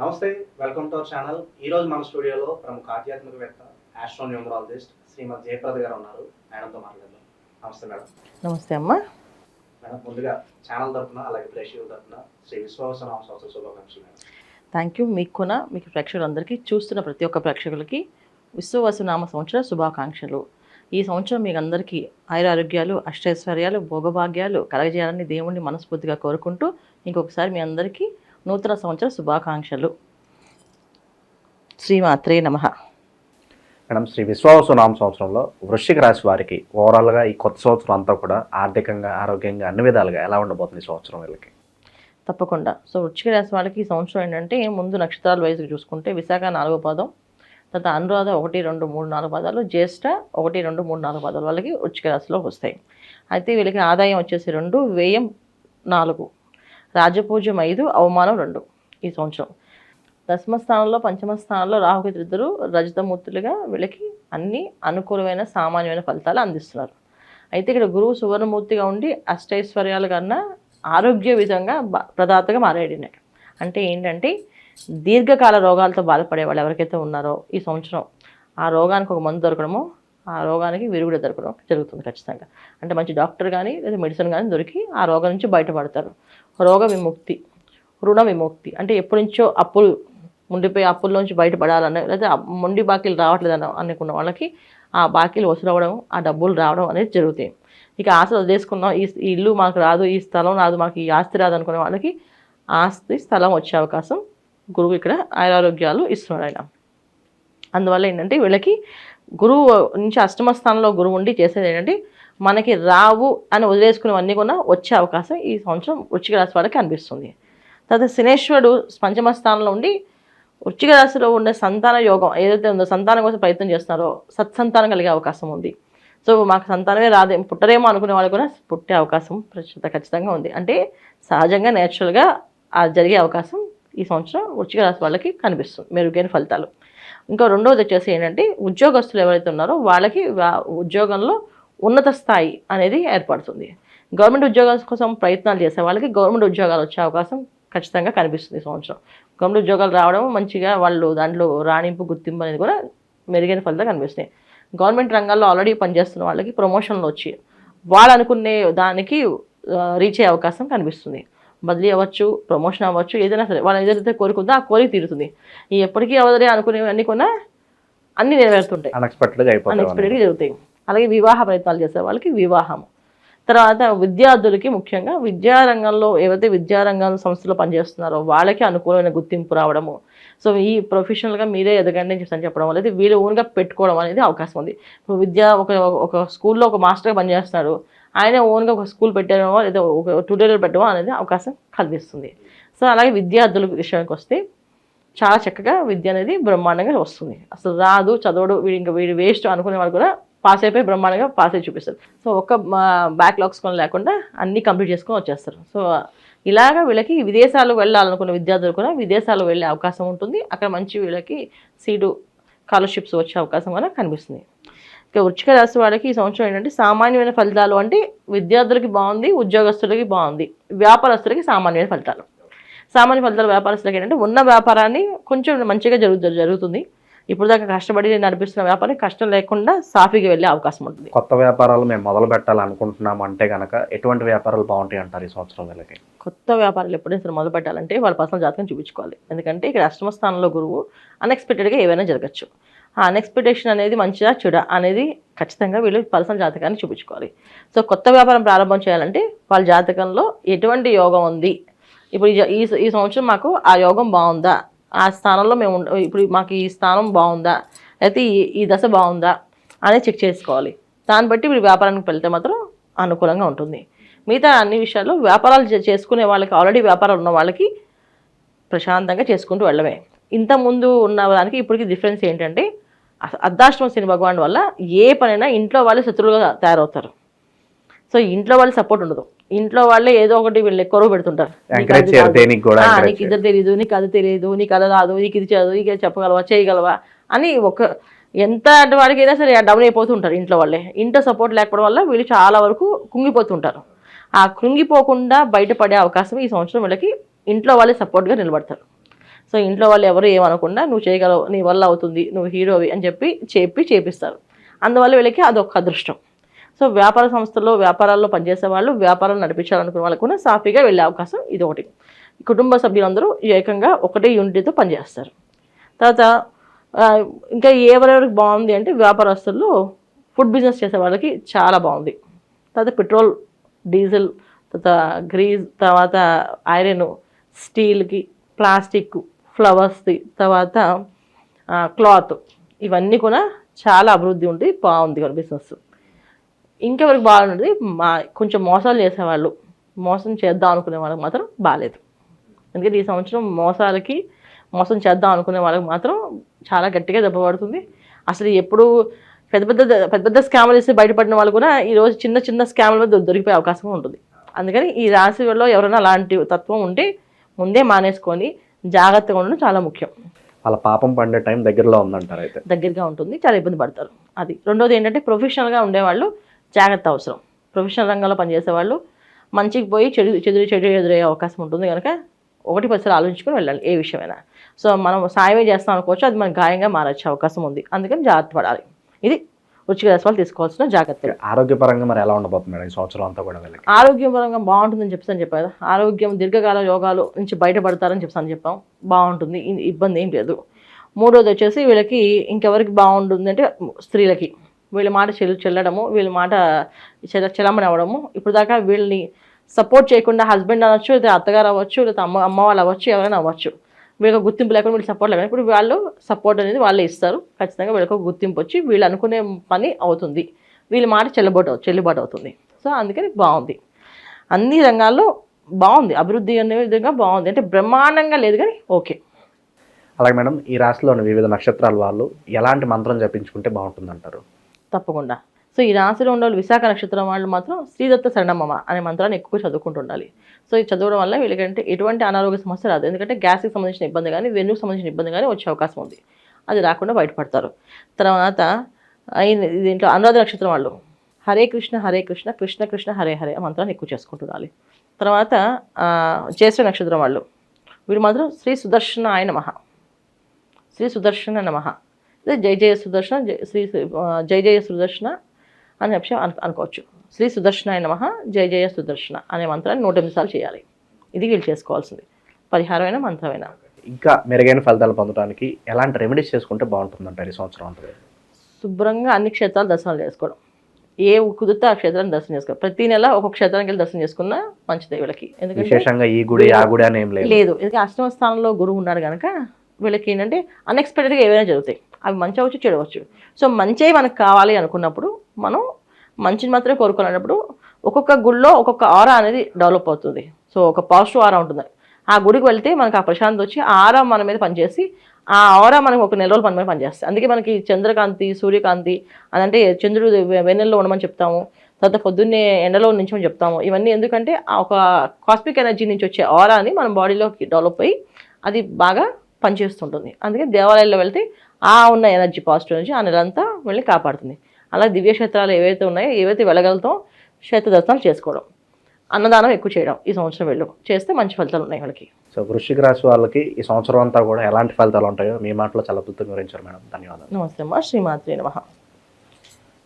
నమస్తే, welcome to our channel. ఈరోజు మన స్టూడియోలో ప్రముఖ ఆధ్యాత్మికవేత్త, ఆస్ట్రోన్యూమరాలజిస్ట్ శ్రీమతి జయప్రద గారు ఉన్నారు. మేడంతో మాట్లాడదాం. నమస్తే మేడం. నమస్తే అమ్మా. మేడం, ముందుగా ఛానల్ తరఫున అలాగే ప్రేక్షకుల తరఫున శ్రీ విశ్వావసనామ సంవత్సర శుభాకాంక్షలు మేడం. Thank you. మీకు కూడా మీకు ప్రేక్షకులందరికీ, చూస్తున్న ప్రతి ఒక్క ప్రేక్షకులకి విశ్వవసునామ సంవత్సర శుభాకాంక్షలు. ఈ సంవత్సరం మీకు అందరికీ ఆయురారోగ్యాలు, అష్టైశ్వర్యాలు, భోగభాగ్యాలు కలగజేయాలని దేవుణ్ణి మనస్ఫూర్తిగా కోరుకుంటూ ఇంకొకసారి మీ అందరికీ నూతన సంవత్సర శుభాకాంక్షలు. శ్రీమాత్రే నమః. మేడం, శ్రీ విశ్వావసునామ సంవత్సరంలో వృశ్చిక రాశి వారికి ఓవరాల్గా ఈ కొత్త సంవత్సరం అంతా కూడా ఆర్థికంగా, ఆరోగ్యంగా అన్ని విధాలుగా ఎలా ఉండబోతుంది ఈ సంవత్సరం వీళ్ళకి? తప్పకుండా. సో వృశ్చిక రాశి వాళ్ళకి ఈ సంవత్సరం ఏంటంటే, ముందు నక్షత్రాల వైపు చూసుకుంటే విశాఖ 4వ పాదం, తర్వాత అనురాధ 1, 2, 3, 4 పాదాలు, జ్యేష్ఠ 1, 2, 3, 4 పాదాలు వాళ్ళకి వృశ్చిక రాశిలో వస్తాయి. అయితే వీళ్ళకి ఆదాయం వచ్చేసి 2, వ్యయం 4, రాజపూజ్యం 5, అవమానం 2 ఈ సంవత్సరం. దశమ స్థానంలో, పంచమ స్థానంలో రాహుకేతులిద్దరూ రజతమూర్తులుగా వీళ్ళకి అన్ని అనుకూలమైన సామాన్యమైన ఫలితాలు అందిస్తున్నారు. అయితే ఇక్కడ గురువు సువర్ణమూర్తిగా ఉండి అష్టైశ్వర్యాల కన్నా ఆరోగ్య విధంగా ప్రదాతగా మారాడు. అంటే ఏంటంటే, దీర్ఘకాల రోగాలతో బాధపడే వాళ్ళు ఎవరికైతే ఉన్నారో ఈ సంవత్సరం ఆ రోగానికి ఒక మందు దొరకడమో, ఆ రోగానికి విరుగుడు దొరకడం జరుగుతుంది ఖచ్చితంగా. అంటే మంచి డాక్టర్ కానీ లేదా మెడిసిన్ కానీ దొరికి ఆ రోగం నుంచి బయటపడతారు. రోగ విముక్తి, రుణ విముక్తి, అంటే ఎప్పటి నుంచో అప్పులు ఉండిపోయి అప్పుల్లోంచి బయటపడాలన్న, లేదా మొండి బాకీలు రావట్లేదన్న అనుకున్న వాళ్ళకి ఆ బాకీలు వసూలవ్వడం, ఆ డబ్బులు రావడం అనేది జరుగుతాయి. ఇక ఆశలు వదిలేసుకున్నాం, ఈ ఇల్లు మాకు రాదు, ఈ స్థలం రాదు, మాకు ఈ ఆస్తి రాదు అనుకునే వాళ్ళకి ఆస్తి, స్థలం వచ్చే అవకాశం గురువు ఇక్కడ ఆరోగ్యాలు ఇస్తున్నాడు ఆయన. అందువల్ల ఏంటంటే, వీళ్ళకి గురువు నుంచి అష్టమ స్థానంలో గురువు ఉండి చేసేది ఏంటంటే, మనకి రావు అని వదిలేసుకునేవన్నీ కూడా వచ్చే అవకాశం ఈ సంవత్సరం వృశ్చిక రాశి వాళ్ళకి అనిపిస్తుంది. తర్వాత శనేశ్వరుడు పంచమ స్థానంలో ఉండి వృశ్చిక రాశిలో ఉండే సంతాన యోగం ఏదైతే ఉందో, సంతానం కోసం ప్రయత్నం చేస్తున్నారో సత్సంతానం కలిగే అవకాశం ఉంది. సో మాకు సంతానమే రాదే, పుట్టరేమో అనుకునే వాళ్ళు కూడా పుట్టే అవకాశం ఖచ్చితంగా ఉంది. అంటే సహజంగా నేచురల్గా జరిగే అవకాశం ఈ సంవత్సరం వృశ్చిక రాశి వాళ్ళకి కనిపిస్తుంది, మెరుగైన ఫలితాలు. ఇంకా రెండవది వచ్చేసి ఏంటంటే, ఉద్యోగస్తులు ఎవరైతే ఉన్నారో వాళ్ళకి ఉద్యోగంలో ఉన్నత స్థాయి అనేది ఏర్పడుతుంది. గవర్నమెంట్ ఉద్యోగాల కోసం ప్రయత్నాలు చేసే వాళ్ళకి గవర్నమెంట్ ఉద్యోగాలు వచ్చే అవకాశం ఖచ్చితంగా కనిపిస్తుంది ఈ సంవత్సరం. గవర్నమెంట్ ఉద్యోగాలు రావడం, మంచిగా వాళ్ళు దాంట్లో రాణింపు, గుర్తింపు అనేది కూడా మెరుగైన ఫలితాలు కనిపిస్తాయి. గవర్నమెంట్ రంగాల్లో ఆల్రెడీ పనిచేస్తున్న వాళ్ళకి ప్రమోషన్లు వచ్చి వాళ్ళు అనుకునే దానికి రీచ్ అయ్యే అవకాశం కనిపిస్తుంది. బదిలీ అవ్వచ్చు, ప్రమోషన్ అవ్వచ్చు, ఏదైనా సరే వాళ్ళు ఏదైతే కోరుకుందో ఆ కోరిక తీరుతుంది. ఈ ఎప్పటికీ అవదలే అనుకునేవన్నీ కూడా అన్నీ నెరవేరుతుంటాయి, అన్ఎక్స్పెక్టెడ్గా జరుగుతాయి. అలాగే వివాహ ప్రయత్నాలు చేసే వాళ్ళకి వివాహం. తర్వాత విద్యార్థులకి, ముఖ్యంగా విద్యారంగంలో ఏవైతే విద్యారంగం సంస్థలో పనిచేస్తున్నారో వాళ్ళకి అనుకూలమైన గుర్తింపు రావడము. సో ఈ ప్రొఫెషనల్గా మీరే ఎదగండి అని చెప్పడం వల్ల వీళ్ళు ఓన్గా పెట్టుకోవడం అనేది అవకాశం ఉంది. ఇప్పుడు ఒక స్కూల్లో ఒక మాస్టర్గా పనిచేస్తున్నాడు, ఆయన ఓన్గా ఒక స్కూల్ పెట్టడమో లేదా ఒక ట్యూటోరియల్ పెట్టడమో అనేది అవకాశం కల్పిస్తుంది. సో అలాగే విద్యార్థుల విషయానికి వస్తే చాలా చక్కగా విద్య అనేది బ్రహ్మాండంగా వస్తుంది. అసలు రాదు, చదవడు, వీడి వేస్ట్ అనుకునే వాళ్ళు కూడా పాస్ అయిపోయి బ్రహ్మాండంగా పాస్ అయి చూపిస్తారు. సో ఒక బ్యాక్లాగ్స్ కొని లేకుండా అన్నీ కంప్లీట్ చేసుకొని వచ్చేస్తారు. సో ఇలాగా వీళ్ళకి విదేశాలు వెళ్ళాలనుకున్న విద్యార్థులు కూడా విదేశాలు వెళ్ళే అవకాశం ఉంటుంది. అక్కడ మంచి వీళ్ళకి సీటు, స్కాలర్షిప్స్ వచ్చే అవకాశం కూడా కనిపిస్తుంది. ఇక వృశ్చిక రాశి వాళ్ళకి ఈ సంవత్సరం ఏంటంటే, సామాన్యమైన ఫలితాలు అంటే విద్యార్థులకి బాగుంది, ఉద్యోగస్తులకి బాగుంది, వ్యాపారస్తులకి సామాన్యమైన ఫలితాలు. సామాన్య ఫలితాలు వ్యాపారస్తులకి ఏంటంటే, ఉన్న వ్యాపారాన్ని కొంచెం మంచిగా జరుగుతుంది. ఇప్పుడు దాకా కష్టపడి నడిపిస్తున్న వ్యాపారం కష్టం లేకుండా సాఫీగా వెళ్ళే అవకాశం ఉంటుంది. కొత్త వ్యాపారాలు మేము మొదలు పెట్టాలనుకుంటున్నాం అంటే కనుక ఎటువంటి వ్యాపారాలు బాగుంటాయి అంటారు ఈ సంవత్సరం వీళ్ళకి? కొత్త వ్యాపారాలు ఎప్పుడైనా సరే మొదలు పెట్టాలంటే వాళ్ళ పర్సనల్ జాతకం చూపించుకోవాలి. ఎందుకంటే ఇక్కడ అష్టమ స్థానంలో గురువు, అన్ఎక్స్పెక్టెడ్గా ఏవైనా జరగచ్చు. ఆ అన్ఎక్స్పెక్టేషన్ అనేది మంచిదా చెడా అనేది ఖచ్చితంగా వీళ్ళు పర్సనల్ జాతకాన్ని చూపించుకోవాలి. సో కొత్త వ్యాపారం ప్రారంభం చేయాలంటే వాళ్ళ జాతకంలో ఎటువంటి యోగం ఉంది, ఇప్పుడు ఈ సంవత్సరం మాకు ఆ యోగం బాగుందా, ఆ స్థానంలో మేము ఇప్పుడు మాకు ఈ స్థానం బాగుందా, అయితే ఈ దశ బాగుందా అనేది చెక్ చేసుకోవాలి. దాన్ని బట్టి వీళ్ళు వ్యాపారానికి వెళ్తే మాత్రం అనుకూలంగా ఉంటుంది. మిగతా అన్ని విషయాల్లో వ్యాపారాలు చేసుకునే వాళ్ళకి, ఆల్రెడీ వ్యాపారాలు ఉన్న వాళ్ళకి ప్రశాంతంగా చేసుకుంటూ వెళ్ళమే. ఇంతకుముందు ఉన్న దానికి ఇప్పటికీ డిఫరెన్స్ ఏంటంటే, అర్ధాష్టమ శని భగవాన్ వల్ల ఏ పనైనా ఇంట్లో వాళ్ళే శత్రువులుగా తయారవుతారు. సో ఇంట్లో వాళ్ళు సపోర్ట్ ఉండదు, ఇంట్లో వాళ్ళే ఏదో ఒకటి వీళ్ళు కొరవ పెడుతుంటారు. నీకు ఇద్దరు తెలియదు, నీకు అది తెలియదు, నీకు అది రాదు, నీకు ఇది చదువు, నీకు చెప్పగలవా, చేయగలవా అని ఎంత వాడికైనా సరే డౌన్ అయిపోతుంటారు ఇంట్లో వాళ్ళే. ఇంట్లో సపోర్ట్ లేకపోవడం వల్ల వీళ్ళు చాలా వరకు కుంగిపోతుంటారు. ఆ కృంగిపోకుండా బయటపడే అవకాశం ఈ సంవత్సరం వీళ్ళకి ఇంట్లో వాళ్ళే సపోర్ట్గా నిలబడతారు. సో ఇంట్లో వాళ్ళు ఎవరు ఏమనకుండా నువ్వు చేయగలవు, నీ వల్ల అవుతుంది, నువ్వు హీరోవి అని చేపిస్తారు. అందువల్ల వీళ్ళకి అదొక అదృష్టం. సో వ్యాపార సంస్థల్లో వ్యాపారాల్లో పనిచేసే వాళ్ళు, వ్యాపారాలు నడిపించాలనుకునే వాళ్ళకు కూడా సాఫీగా వెళ్ళే అవకాశం ఇది ఒకటి. కుటుంబ సభ్యులందరూ ఏకంగా ఒకటే యూనిటీతో పనిచేస్తారు. తర్వాత ఇంకా ఎవరెవరికి బాగుంది అంటే వ్యాపారస్తుల్లో ఫుడ్ బిజినెస్ చేసే వాళ్ళకి చాలా బాగుంది. తర్వాత పెట్రోల్, డీజిల్, తర్వాత గ్రీజ్, తర్వాత ఐరన్, స్టీల్కి, ప్లాస్టిక్, ఫ్లవర్స్ది, తర్వాత క్లాత్, ఇవన్నీ కూడా చాలా అభివృద్ధి ఉంది, బాగుంది బిజినెస్. ఇంకెవరికి బాగుంటుంది కొంచెం మోసాలు చేసేవాళ్ళు, మోసం చేద్దాం అనుకునే వాళ్ళకి మాత్రం బాగాలేదు. ఎందుకంటే ఈ సంవత్సరం మోసం చేద్దాం అనుకునే వాళ్ళకి మాత్రం చాలా గట్టిగా దెబ్బ పడుతుంది. అసలు ఎప్పుడు పెద్ద స్కామ్లు వేసి బయటపడిన వాళ్ళు కూడా ఈరోజు చిన్న స్కామ్ల మీద దొరికిపోయే అవకాశం ఉంటుంది. అందుకని ఈ రాశిలో ఎవరైనా అలాంటి తత్వం ఉంటే ముందే మానేసుకొని జాగ్రత్తగా ఉండడం చాలా ముఖ్యం. వాళ్ళ పాపం పండే టైం దగ్గరలో ఉందంటారు. అయితే దగ్గరగా ఉంటుంది, చాలా ఇబ్బంది పడతారు. అది రెండోది ఏంటంటే ప్రొఫెషనల్గా ఉండేవాళ్ళు జాగ్రత్త అవసరం. ప్రొఫెషనల్ రంగంలో పనిచేసే వాళ్ళు మంచికి పోయి చెడు ఎదురయ్యే అవకాశం ఉంటుంది. కనుక 1-10 ఆలోచించుకొని వెళ్ళాలి ఏ విషయమైనా. సో మనం సాయమే చేస్తాం అనుకోవచ్చు, అది మనకు గాయంగా మారచ్చే అవకాశం ఉంది. అందుకని జాగ్రత్త పడాలి. ఇది వృశ్చిక రాశి వాళ్ళు తీసుకోవాల్సిన జాగ్రత్తలు. ఆరోగ్యపరంగా మరి ఎలా ఉండబోతుంది మేడం ఈ సంవత్సరం అంతా కూడా? ఆరోగ్యపరంగా బాగుంటుందని చెప్పాను కదా. ఆరోగ్యం, దీర్ఘకాల యోగాలు నుంచి బయటపడతారని చెప్పాం. బాగుంటుంది, ఇబ్బంది ఏం లేదు. మూడోది వచ్చేసి వీళ్ళకి ఇంకెవరికి బాగుంటుంది అంటే స్త్రీలకి. వీళ్ళ మాట చెల్లడము, వీళ్ళ మాట చెలమని అవ్వడము. ఇప్పుడు దాకా వీళ్ళని సపోర్ట్ చేయకుండా హస్బెండ్ అవ్వచ్చు, లేదా అత్తగారు అవ్వచ్చు, లేదా అమ్మ వాళ్ళు అవ్వచ్చు, ఎవరైనా అవ్వచ్చు, వీళ్ళకి గుర్తింపు లేకుండా వీళ్ళు సపోర్ట్ లేకుండా ఇప్పుడు వాళ్ళు సపోర్ట్ అనేది వాళ్ళే ఇస్తారు. ఖచ్చితంగా వీళ్ళకి ఒక గుర్తింపు వచ్చి వీళ్ళు అనుకునే పని అవుతుంది, వీళ్ళ మాట చెల్లుబాటు అవుతుంది. సో అందుకని బాగుంది, అన్ని రంగాల్లో బాగుంది, అభివృద్ధి అనే విధంగా బాగుంది. అంటే బ్రహ్మాండంగా లేదు కానీ ఓకే. అలాగే మేడం, ఈ రాశిలోని వివిధ నక్షత్రాల వాళ్ళు ఎలాంటి మంత్రం జపించుకుంటే బాగుంటుంది అంటారు? తప్పకుండా. సో ఈ రాశిలో ఉన్న విశాఖ నక్షత్రం వాళ్ళు మాత్రం శ్రీదత్త శరణమమ అనే మంత్రాన్ని ఎక్కువ చదువుకుంటుండాలి. సో ఇది చదవడం వల్ల వీళ్ళకంటే ఎటువంటి అనారోగ్య సమస్య రాదు. ఎందుకంటే గ్యాస్కి సంబంధించిన ఇబ్బంది కానీ, వెన్నుకు సంబంధించిన ఇబ్బంది కానీ వచ్చే అవకాశం ఉంది. అది రాకుండా బయటపడతారు. తర్వాత దీంట్లో అనురాధ నక్షత్రం వాళ్ళు హరే కృష్ణ హరే కృష్ణ కృష్ణ కృష్ణ హరే హరే ఆ మంత్రాన్ని ఎక్కువ చేసుకుంటుండాలి. తర్వాత జ్యేష్ఠ నక్షత్రం వాళ్ళు వీళ్ళు మాత్రం శ్రీ సుదర్శనాయ నమః, శ్రీ సుదర్శన నమః, జయ జయ సుదర్శన, జయ జయ సుదర్శన అని చెప్పి అనుకోవచ్చు. శ్రీ సుదర్శనాయ నమః, జయ జయ సుదర్శన అనే మంత్రాన్ని 108 సార్లు చేయాలి. ఇది వీళ్ళు చేసుకోవాల్సింది, పరిహారమైన మంత్రమైన. ఇంకా మెరుగైన ఫలితాలు పొందడానికి ఎలాంటి రెమెడీస్ చేసుకుంటే బాగుంటుందంటారు ఈ సంవత్సరం అంతా? శుభ్రంగా అన్ని క్షేత్రాలు దర్శనాలు చేసుకోవడం, ఏ కుదిరితే ఆ క్షేత్రాన్ని దర్శనం చేసుకోవడం. ప్రతి నెల ఒక్కొక్క క్షేత్రానికి వెళ్ళి దర్శనం చేసుకున్నా మంచిదే వీళ్ళకి. ఎందుకంటే విశేషంగా ఈ గుడి ఆ గుడి అని ఏం లేదు. ఎందుకంటే అష్టమ స్థానంలో గురువు ఉన్నాడు కనుక వీళ్ళకి ఏంటంటే అన్ఎక్స్పెక్టెడ్గా ఏవైనా జరుగుతాయి. అవి మంచి అవ్వచ్చు, చెడు అవ్వచ్చు. సో మంచి మనకు కావాలి అనుకున్నప్పుడు మనం మంచిని మాత్రమే కోరుకోవాలన్నప్పుడు ఒక్కొక్క గుడిలో ఒక్కొక్క ఆరా అనేది డెవలప్ అవుతుంది. సో ఒక పాజిటివ్ ఆరా ఉంటుంది. ఆ గుడికి వెళ్తే మనకు ఆ ప్రశాంతత వచ్చి ఆ ఆరా మన మీద పనిచేసి ఆ ఆరా మనకు ఒక నెల రోజులు మన మీద పనిచేస్తాయి. అందుకే మనకి చంద్రకాంతి, సూర్యకాంతి అని అంటే చంద్రుడు వెన్నెల్లో ఉండమని చెప్తాము. తర్వాత పొద్దున్నే ఎండలో నుంచమని చెప్తాము. ఇవన్నీ ఎందుకంటే ఒక కాస్మిక్ ఎనర్జీ నుంచి వచ్చే ఆరాని మన బాడీలోకి డెవలప్ అయ్యి అది బాగా పనిచేస్తుంటుంది. అందుకే దేవాలయాల్లో వెళ్తే ఆ ఉన్న ఎనర్జీ, పాజిటివ్ ఎనర్జీ ఆ నెలంతా వెళ్ళి కాపాడుతుంది. అలా దివ్యక్షేత్రాలు ఏవైతే ఉన్నాయో, ఏవైతే వెళ్ళగలుగుతాం క్షేత్ర దర్శనాలు చేసుకోవడం, అన్నదానం ఎక్కువ చేయడం ఈ సంవత్సరం చేస్తే మంచి ఫలితాలు ఉన్నాయి వాళ్ళకి. సో వృశ్చిక రాశి వాళ్ళకి ఈ సంవత్సరం అంతా కూడా ఎలాంటి ఫలితాలు ఉంటాయో మీ మాటలో చాలా అద్భుతంగా వివరించారు మేడం. ధన్యవాదాలు. నమస్తే అమ్మా. శ్రీమాత్రే నమః.